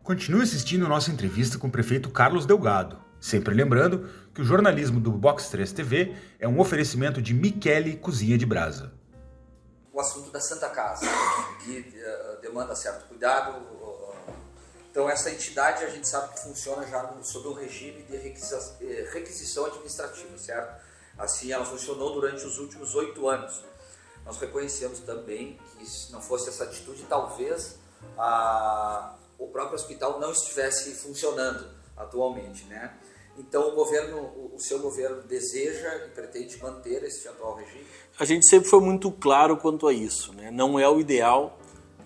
Continue assistindo nossa entrevista com o prefeito Carlos Delgado. Sempre lembrando que o jornalismo do Box 3 TV é um oferecimento de Michele Cozinha de Brasa. O assunto da Santa Casa, que demanda certo cuidado. Então, essa entidade a gente sabe que funciona já sob um regime de requisição administrativa, certo? Assim, ela funcionou durante os últimos 8 anos. Nós reconhecemos também que, se não fosse essa atitude, talvez o próprio hospital não estivesse funcionando atualmente, né? Então, o seu governo deseja e pretende manter esse atual regime? A gente sempre foi muito claro quanto a isso, né? Não é o ideal,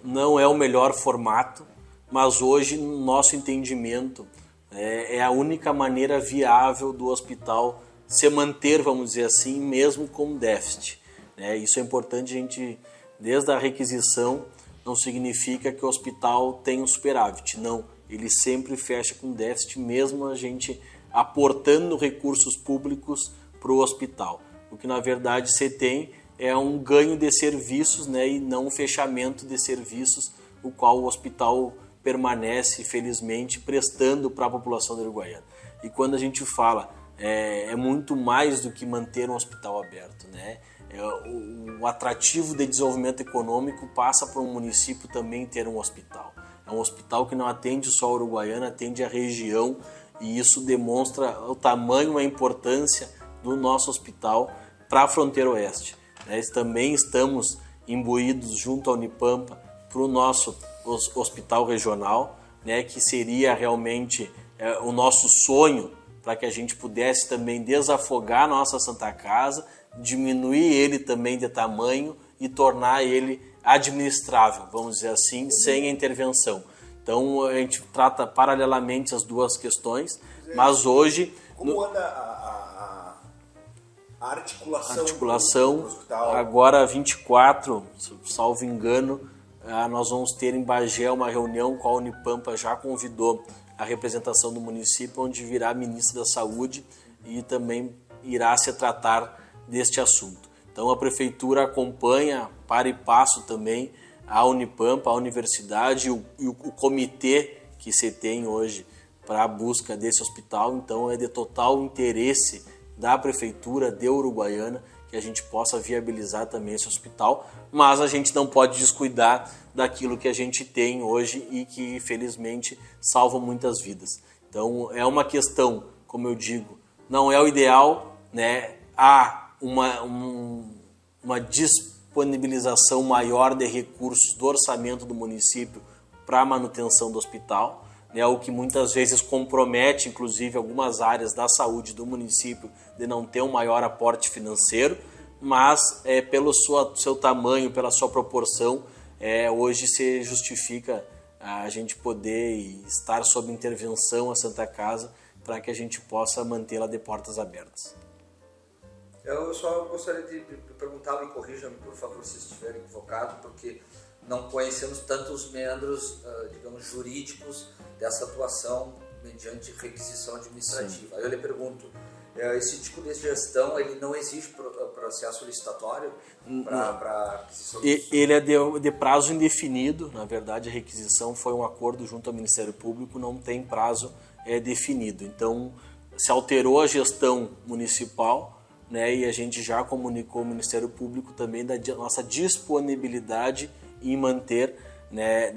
não é o melhor formato, mas hoje, no nosso entendimento, é a única maneira viável do hospital se manter, vamos dizer assim, mesmo com déficit. Isso é importante, a gente, desde a requisição, não significa que o hospital tem um superávit, não. Ele sempre fecha com déficit, mesmo a gente aportando recursos públicos para o hospital. O que, na verdade, você tem é um ganho de serviços, e não um fechamento de serviços, o qual o hospital permanece, felizmente, prestando para a população da Uruguaiana. E quando a gente fala, é muito mais do que manter um hospital aberto, O atrativo de desenvolvimento econômico passa para um município também ter um hospital. É um hospital que não atende só a Uruguaiana, atende a região, e isso demonstra o tamanho e a importância do nosso hospital para a fronteira oeste. Também estamos imbuídos junto à Unipampa para o nosso hospital regional, que seria realmente o nosso sonho para que a gente pudesse também desafogar a nossa Santa Casa, diminuir ele também de tamanho e tornar ele administrável, vamos dizer assim, sem a intervenção. Então, a gente trata paralelamente as duas questões, mas hoje... Como anda a articulação articulação do hospital? Agora, 24, salvo engano, nós vamos ter em Bagé uma reunião com a Unipampa, já convidou a representação do município, onde virá a ministra da Saúde e também irá se tratar deste assunto. Então, a prefeitura acompanha para e passo também a Unipampa, a universidade e o comitê que se tem hoje para a busca desse hospital. Então, é de total interesse da prefeitura de Uruguaiana que a gente possa viabilizar também esse hospital, mas a gente não pode descuidar daquilo que a gente tem hoje e que, felizmente, salva muitas vidas. Então, é uma questão, como eu digo, não é o ideal, há uma disponibilização maior de recursos do orçamento do município para a manutenção do hospital, o que muitas vezes compromete, inclusive, algumas áreas da saúde do município de não ter um maior aporte financeiro, mas pelo seu tamanho, pela sua proporção, hoje se justifica a gente poder estar sob intervenção a Santa Casa para que a gente possa mantê-la de portas abertas. Eu só gostaria de perguntar, e corrija-me, por favor, se estiver equivocado, porque não conhecemos tantos meandros, digamos, jurídicos dessa atuação mediante requisição administrativa. Sim. Aí eu lhe pergunto, esse tipo de gestão, ele não exige processo licitatório para aquisição? Ele é de prazo indefinido. Na verdade, a requisição foi um acordo junto ao Ministério Público, não tem prazo definido. Então, se alterou a gestão municipal, e a gente já comunicou ao Ministério Público também da nossa disponibilidade em manter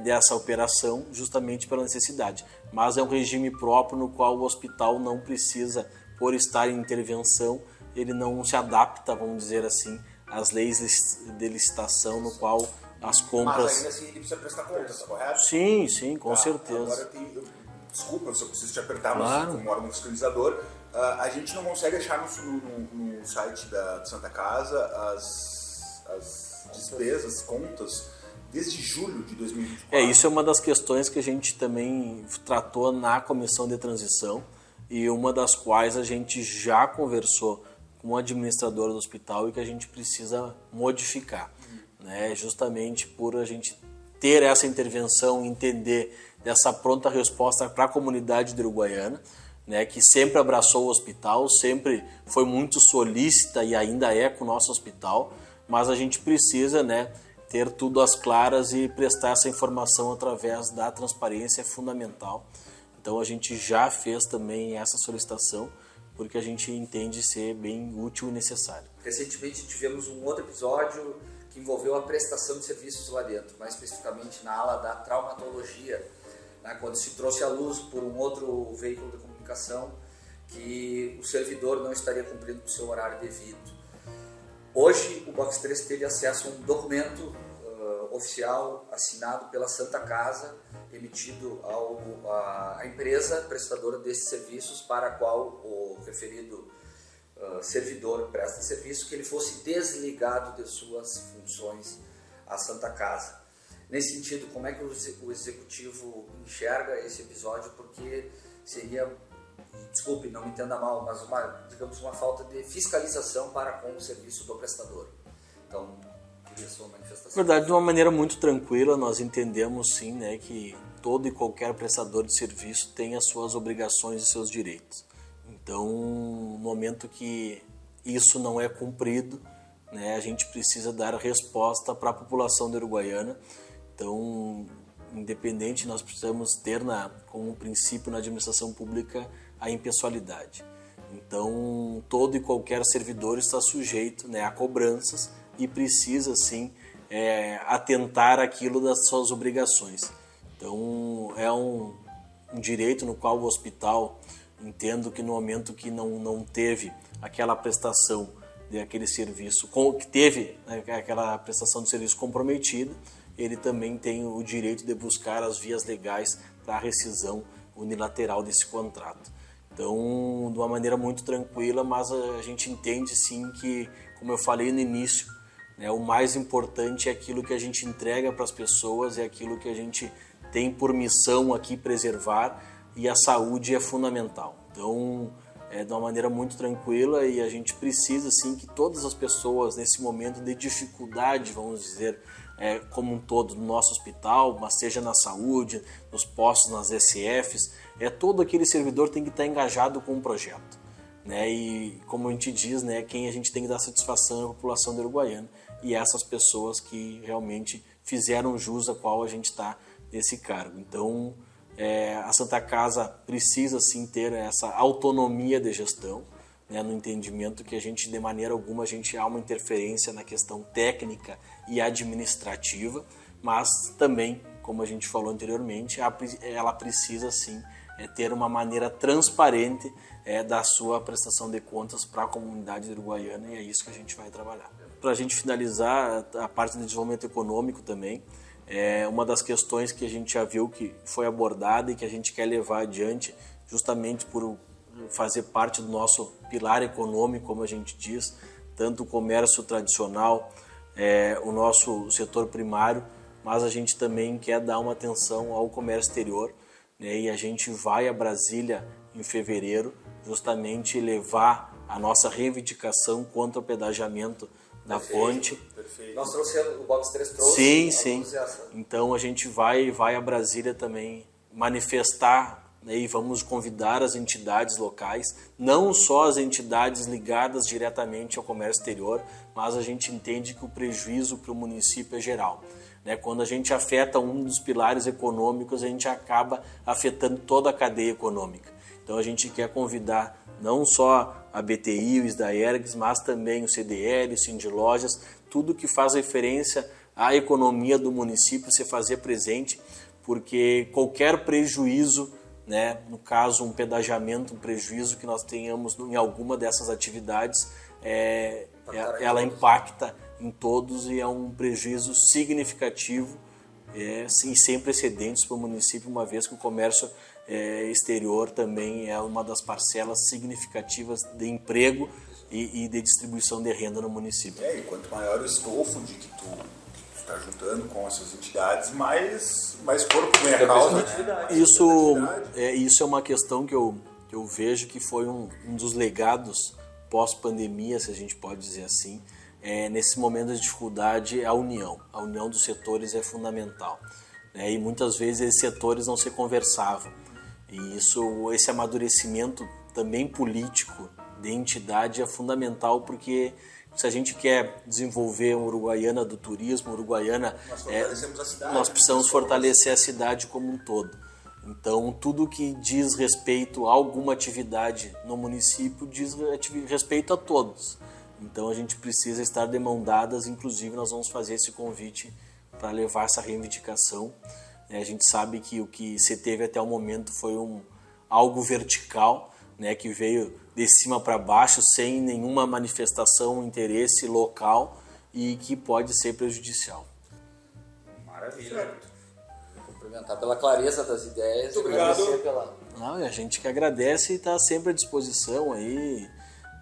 dessa operação, justamente pela necessidade. Mas é um regime próprio no qual o hospital não precisa, por estar em intervenção, ele não se adapta, vamos dizer assim, às leis de licitação, no qual as compras... Mas ainda assim ele precisa prestar contas, correto? Sim, com certeza. Agora desculpa se eu preciso te apertar, Claro. Mas como órgão fiscalizador, a gente não consegue achar no site da Santa Casa as despesas, contas, desde julho de 2024. Isso é uma das questões que a gente também tratou na comissão de transição e uma das quais a gente já conversou com o administrador do hospital e que a gente precisa modificar, justamente por a gente ter essa intervenção, entender dessa pronta resposta para a comunidade de Uruguaiana, que sempre abraçou o hospital, sempre foi muito solícita e ainda é com o nosso hospital, mas a gente precisa ter tudo às claras e prestar essa informação através da transparência é fundamental. Então a gente já fez também essa solicitação, porque a gente entende ser bem útil e necessário. Recentemente tivemos um outro episódio que envolveu a prestação de serviços lá dentro, mais especificamente na ala da traumatologia, né, quando se trouxe à luz por um outro veículo de comunicação que o servidor não estaria cumprindo com o seu horário devido. Hoje o Box 3 teve acesso a um documento oficial assinado pela Santa Casa, emitido à empresa prestadora desses serviços para a qual o referido servidor presta serviço, que ele fosse desligado de suas funções à Santa Casa. Nesse sentido, como é que o Executivo enxerga esse episódio? Porque seria, desculpe, não me entenda mal, mas uma falta de fiscalização para com o serviço do prestador. Então, queria sua manifestação. Na verdade, de uma maneira muito tranquila, nós entendemos sim, né, que todo e qualquer prestador de serviço tem as suas obrigações e seus direitos. Então, no momento que isso não é cumprido, né, a gente precisa dar resposta para a população da Uruguaiana. Então, independente, nós precisamos ter como princípio na administração pública a impessoalidade. Então, todo e qualquer servidor está sujeito, né, a cobranças e precisa, sim, atentar àquilo das suas obrigações. Então, é um direito no qual o hospital, entendo que no momento que não teve aquela prestação daquele serviço, que teve, né, aquela prestação de serviço comprometida, ele também tem o direito de buscar as vias legais para a rescisão unilateral desse contrato. Então, de uma maneira muito tranquila, mas a gente entende sim que, como eu falei no início, né, o mais importante é aquilo que a gente entrega para as pessoas, é aquilo que a gente tem por missão aqui preservar, e a saúde é fundamental. Então, de uma maneira muito tranquila, e a gente precisa sim que todas as pessoas nesse momento de dificuldade, vamos dizer, como um todo no nosso hospital, mas seja na saúde, nos postos, nas SFs, todo aquele servidor tem que estar engajado com o projeto, né? E como a gente diz, né, quem a gente tem que dar satisfação é a população da Uruguaiana, e essas pessoas que realmente fizeram jus a qual a gente está nesse cargo. Então, a Santa Casa precisa sim ter essa autonomia de gestão, né, no entendimento que a gente, de maneira alguma, há uma interferência na questão técnica e administrativa, mas também, como a gente falou anteriormente, ela precisa sim ter uma maneira transparente da sua prestação de contas para a comunidade uruguaiana, e é isso que a gente vai trabalhar. Para a gente finalizar, a parte de desenvolvimento econômico também, uma das questões que a gente já viu que foi abordada e que a gente quer levar adiante, justamente por fazer parte do nosso pilar econômico, como a gente diz, tanto o comércio tradicional, o nosso setor primário, mas a gente também quer dar uma atenção ao comércio exterior, né? E a gente vai a Brasília em fevereiro, justamente levar a nossa reivindicação contra o pedagiamento da ponte. Perfeito. Nós trouxemos, o Box 3 trouxe. Sim. Então a gente vai a Brasília também manifestar, né, e vamos convidar as entidades locais, não só as entidades ligadas diretamente ao comércio exterior, mas a gente entende que o prejuízo para o município é geral, né? Quando a gente afeta um dos pilares econômicos, a gente acaba afetando toda a cadeia econômica. Então a gente quer convidar não só a BTI, o SDAERGS, mas também o CDL, o Sindilojas, tudo que faz referência à economia do município se fazer presente, porque qualquer prejuízo, né, no caso um pedagiamento, um prejuízo que nós tenhamos em alguma dessas atividades, ela impacta em todos e é um prejuízo significativo e sem precedentes para o município, uma vez que o comércio exterior também é uma das parcelas significativas de emprego e de distribuição de renda no município. E quanto maior o estofo de que tu está juntando com essas entidades, mais corpo ganha a causa. Né? Isso é uma questão que eu vejo que foi um dos legados pós-pandemia, se a gente pode dizer assim. Nesse momento de dificuldade, a união dos setores é fundamental, né? E muitas vezes esses setores não se conversavam. E esse amadurecimento também político de entidade é fundamental, porque Se a gente quer desenvolver uma Uruguaiana do turismo, Uruguaiana, nós precisamos fortalecer a cidade como um todo. Então, tudo que diz respeito a alguma atividade no município diz respeito a todos. Então, a gente precisa estar de mão dadas, inclusive nós vamos fazer esse convite para levar essa reivindicação. A gente sabe que o que se teve até o momento foi algo vertical, né, que veio de cima para baixo, sem nenhuma manifestação, interesse local e que pode ser prejudicial. Maravilha. Cumprimentar pela clareza das ideias. Muito obrigado. Não, e a gente que agradece e está sempre à disposição aí,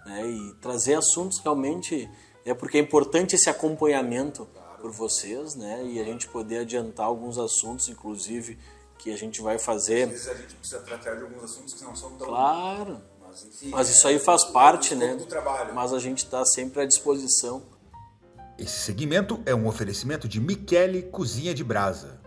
né, e trazer assuntos realmente, porque é importante esse acompanhamento por vocês, né, e a gente poder adiantar alguns assuntos, inclusive, que a gente vai fazer. Às vezes a gente precisa tratar de alguns assuntos que não são tão... Claro, enfim, mas isso aí faz parte, né, do trabalho. Mas a gente está sempre à disposição. Esse segmento é um oferecimento de Michele Cozinha de Brasa.